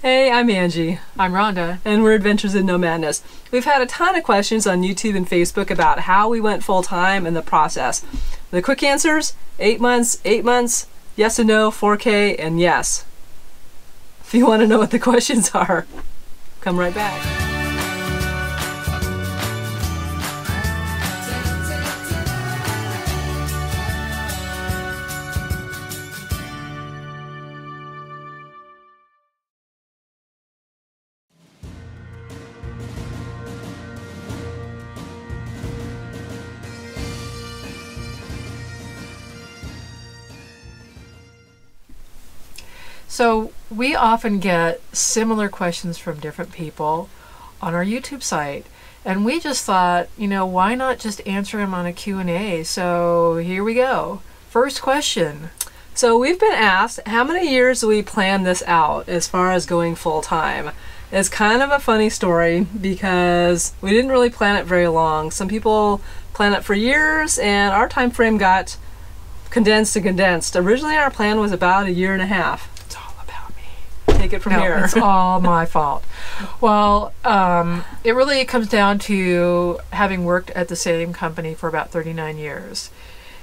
Hey, I'm Angie. I'm Rhonda. And we're Adventures in No Madness. We've had a ton of questions on YouTube and Facebook about how we went full-time and the process. The quick answers: 8 months, yes and no, 4K, and yes. If you want to know what the questions are, come right back. So we often get similar questions from different people on our YouTube site. And we just thought, why not just answer them on a Q&A? So here we go. First question. So we've been asked, how many years do we plan this out as far as going full-time? It's kind of a funny story because we didn't really plan it very long. Some people plan it for years, and our time frame got condensed and condensed. Originally our plan was about 1.5 years. Take it from here. It's all my fault. Well, it really comes down to having worked at the same company for about 39 years.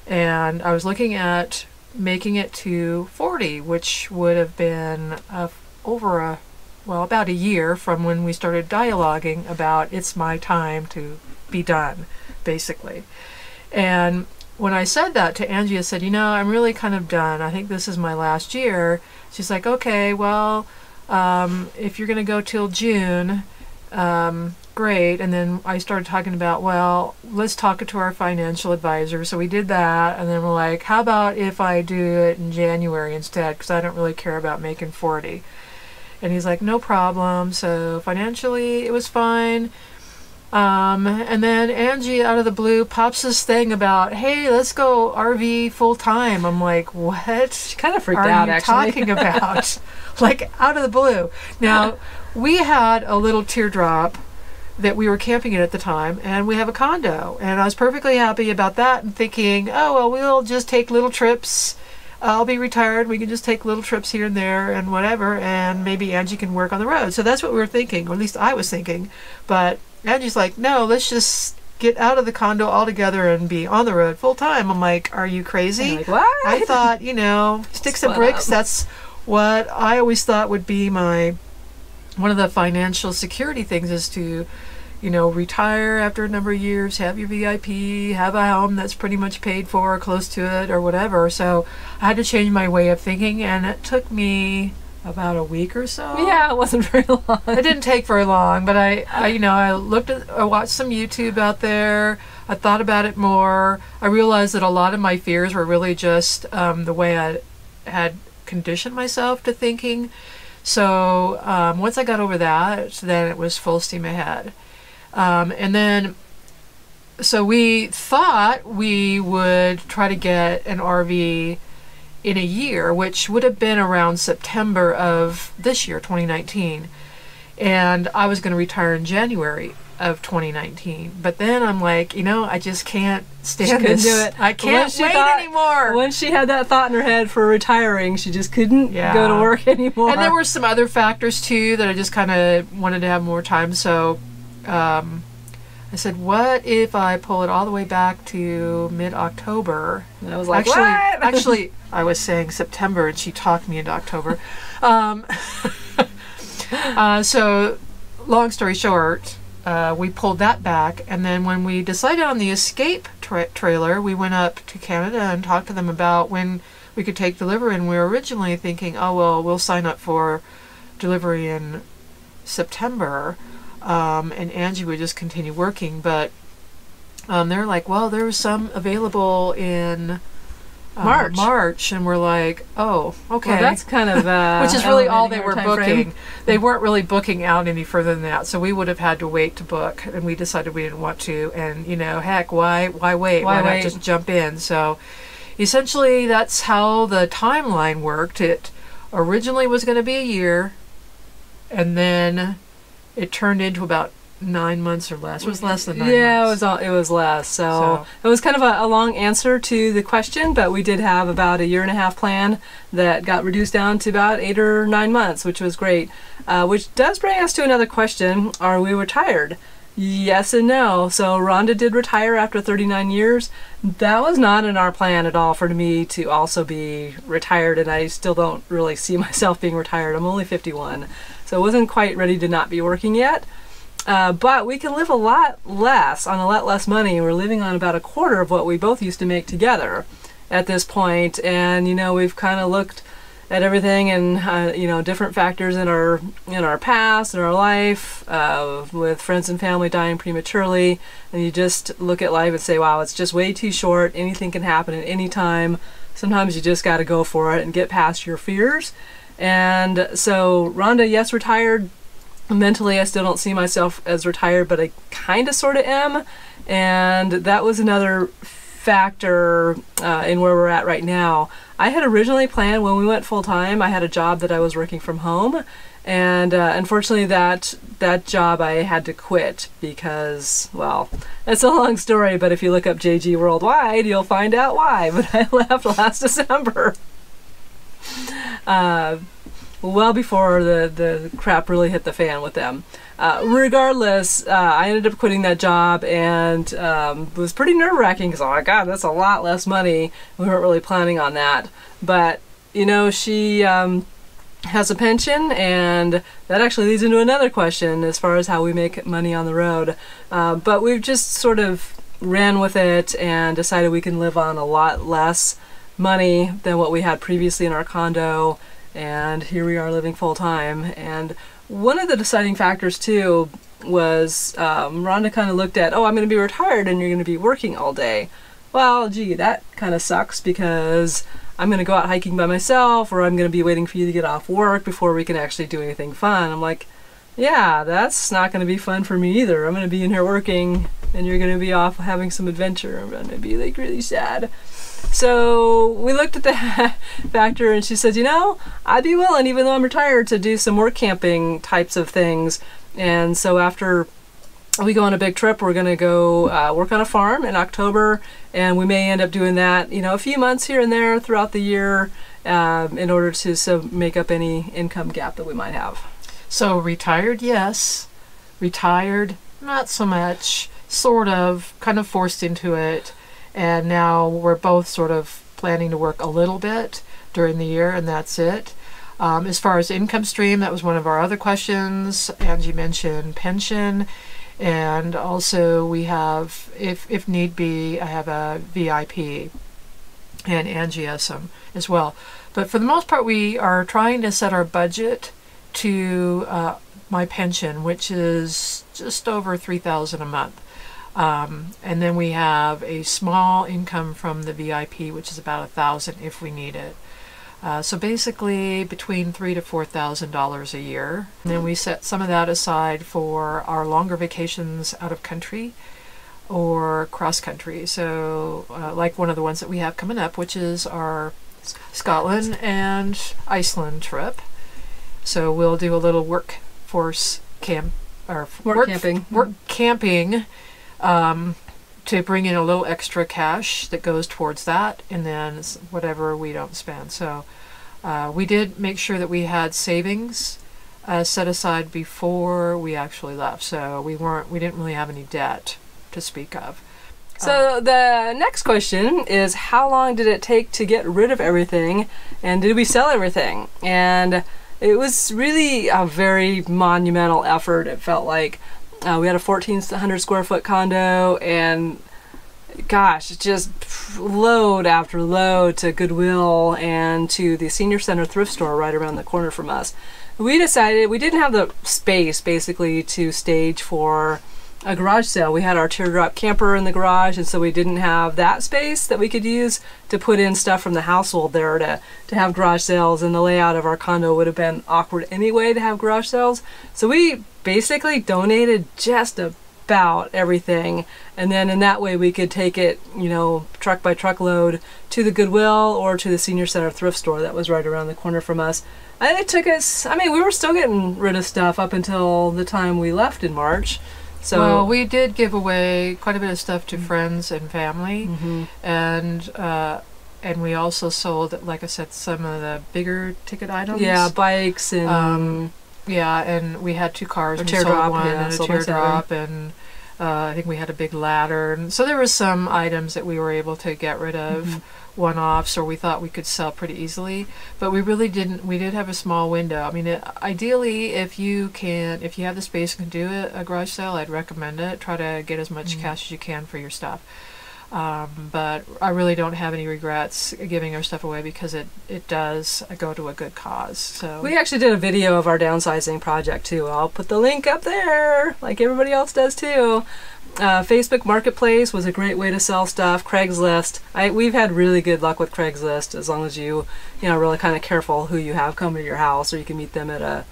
And I was looking at making it to 40, which would have been about a year from when we started dialoguing about it's my time to be done, basically. And when I said that to Angie, I said, I'm really kind of done. I think this is my last year. She's like, okay, well, if you're going to go till June, great. And then I started talking about, well, let's talk it to our financial advisor. So we did that. And then we're like, how about if I do it in January instead? Because I don't really care about making 40. And he's like, no problem. So financially, it was fine. And then Angie, out of the blue, pops this thing about, hey, let's go RV full time. I'm like, what? She kind of freaked out, actually. Are you talking about? Like, out of the blue. Now, we had a little teardrop that we were camping in at the time, and we have a condo. And I was perfectly happy about that and thinking, oh, well, we'll just take little trips. I'll be retired. We can just take little trips here and there and whatever, and maybe Angie can work on the road. So that's what we were thinking, or at least I was thinking. But Angie's like, no, let's just get out of the condo altogether and be on the road full time. I'm like, are you crazy? Like, what? I thought, sticks and bricks, that's what I always thought would be one of the financial security things is to, retire after a number of years, have your VIP, have a home that's pretty much paid for, close to it, or whatever. So I had to change my way of thinking, and it took me about a week or so. Yeah, it wasn't very long. It didn't take very long, but I watched some YouTube out there. I thought about it more. I realized that a lot of my fears were really just the way I had conditioned myself to thinking. So once I got over that, then it was full steam ahead. And then, so we thought we would try to get an RV in a year, which would have been around September of this year, 2019. And I was going to retire in January of 2019. But then I'm like, I just can't stand this. Do it. I can't wait anymore. Once she had that thought in her head for retiring, she just couldn't go to work anymore. And there were some other factors too that I just kind of wanted to have more time. So I said, what if I pull it all the way back to mid-October? And I was like, actually, I was saying September, and she talked me into October. So, long story short, we pulled that back, and then when we decided on the Escape trailer, we went up to Canada and talked to them about when we could take delivery, and we were originally thinking, oh, well, we'll sign up for delivery in September. And Angie would just continue working, but they're like, well, there was some available in March, and we're like, oh, okay. Well, that's kind of which is really all they were booking. They weren't really booking out any further than that, so we would have had to wait to book, and we decided we didn't want to. And heck, why wait? Why not just jump in? So essentially, that's how the timeline worked. It originally was going to be a year, and then it turned into about 9 months or less. It was less than 9 months. Yeah, it was less. So it was kind of a long answer to the question, but we did have about a 1.5-year plan that got reduced down to about 8 or 9 months, which was great. Which does bring us to another question. Are we retired? Yes and no. So Rhonda did retire after 39 years. That was not in our plan at all for me to also be retired, and I still don't really see myself being retired. I'm only 51, so I wasn't quite ready to not be working yet. But we can live a lot less, on a lot less money. We're living on about a quarter of what we both used to make together at this point, and you know, we've kind of looked at everything and you know, different factors in our past, in our life, with friends and family dying prematurely, and you just look at life and say, wow, it's just way too short. Anything can happen at any time. Sometimes you just got to go for it and get past your fears. And so Rhonda, yes, retired. Mentally, I still don't see myself as retired, but I kind of sort of am. And that was another factor in where we're at right now. I had originally planned when we went full-time, I had a job that I was working from home, and unfortunately that job I had to quit because, well, it's a long story, but if you look up JG Worldwide, you'll find out why. But I left last December. Well before the crap really hit the fan with them. Regardless, I ended up quitting that job, and it was pretty nerve-wracking because, oh my God, that's a lot less money. We weren't really planning on that. But, you know, she has a pension, and that actually leads into another question as far as how we make money on the road. But we've just sort of ran with it and decided we can live on a lot less money than what we had previously in our condo. And here we are living full-time. And one of the deciding factors too was Rhonda kind of looked at, oh, I'm going to be retired and you're going to be working all day. Well, gee, that kind of sucks because I'm going to go out hiking by myself, or I'm going to be waiting for you to get off work before we can actually do anything fun. I'm like, yeah, that's not going to be fun for me either. I'm going to be in here working and you're going to be off having some adventure. I'm going to be like really sad. So we looked at the factor, and she said, you know, I'd be willing, even though I'm retired, to do some more camping types of things. And so after we go on a big trip, we're going to go work on a farm in October, and we may end up doing that, you know, a few months here and there throughout the year in order to make up any income gap that we might have. So retired, yes. Retired, not so much. Sort of, kind of forced into it. And now we're both sort of planning to work a little bit during the year, and that's it. As far as income stream, that was one of our other questions. Angie mentioned pension, and also we have, if need be, I have a VIP, and Angie has some as well. But for the most part, we are trying to set our budget to my pension, which is just over $3,000 a month. And then we have a small income from the VIP, which is about $1,000 if we need it. So basically between $3,000 to $4,000 a year. And then we set some of that aside for our longer vacations out of country or cross country. So like one of the ones that we have coming up, which is our Scotland and Iceland trip. So we'll do a little workforce camp or work camping. To bring in a little extra cash that goes towards that, and then whatever we don't spend. So we did make sure that we had savings set aside before we actually left. So we didn't really have any debt to speak of. So the next question is, how long did it take to get rid of everything, and did we sell everything? And it was really a very monumental effort, it felt like. We had a 1,400 square foot condo, and gosh, just load after load to Goodwill and to the senior center thrift store right around the corner from us. We decided we didn't have the space basically to stage for a garage sale. We had our teardrop camper in the garage, and so we didn't have that space that we could use to put in stuff from the household there to have garage sales, and the layout of our condo would have been awkward anyway to have garage sales. So we basically donated just about everything, and then in that way we could take it, you know, truck by truckload to the Goodwill or to the senior center thrift store that was right around the corner from us. And it took us, I mean, we were still getting rid of stuff up until the time we left in March. So well, we did give away quite a bit of stuff to friends and family, and we also sold, like I said, some of the bigger ticket items. yeah, bikes and yeah, and we had 2 cars. a We teardrop, sold one yeah, and a sold my teardrop, and I think we had a big ladder, and so there was some items that we were able to get rid of. One-offs, or we thought we could sell pretty easily, but we really didn't. We did have a small window. I mean, ideally, if you have the space and can do a garage sale, I'd recommend it. Try to get as much cash as you can for your stuff. But I really don't have any regrets giving our stuff away, because it does go to a good cause. So we actually did a video of our downsizing project too. I'll put the link up there, like everybody else does too. Facebook Marketplace was a great way to sell stuff. Craigslist. We've had really good luck with Craigslist, as long as you really kind of careful who you have come to your house, or you can meet them at a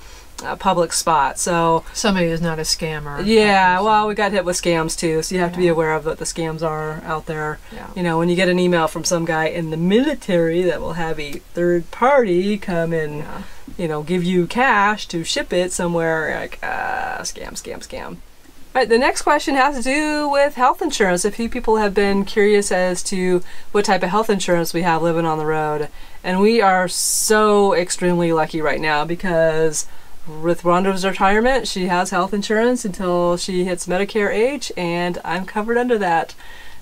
public spot. So somebody is not a scammer. Yeah, well, we got hit with scams too, so you have to be aware of what the scams are out there. Yeah. When you get an email from some guy in the military that will have a third party come and give you cash to ship it somewhere, you're like, scam. All right, the next question has to do with health insurance. A few people have been curious as to what type of health insurance we have living on the road. And we are so extremely lucky right now, because with Rhonda's retirement, she has health insurance until she hits Medicare age, and I'm covered under that.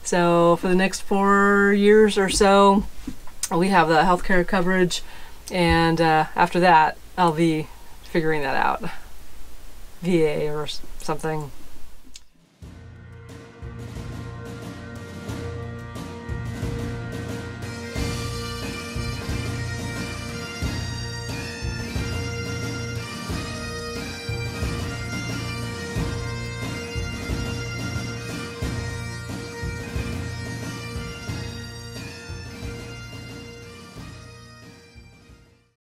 So for the next 4 years or so, we have the healthcare coverage, and after that, I'll be figuring that out. VA or something.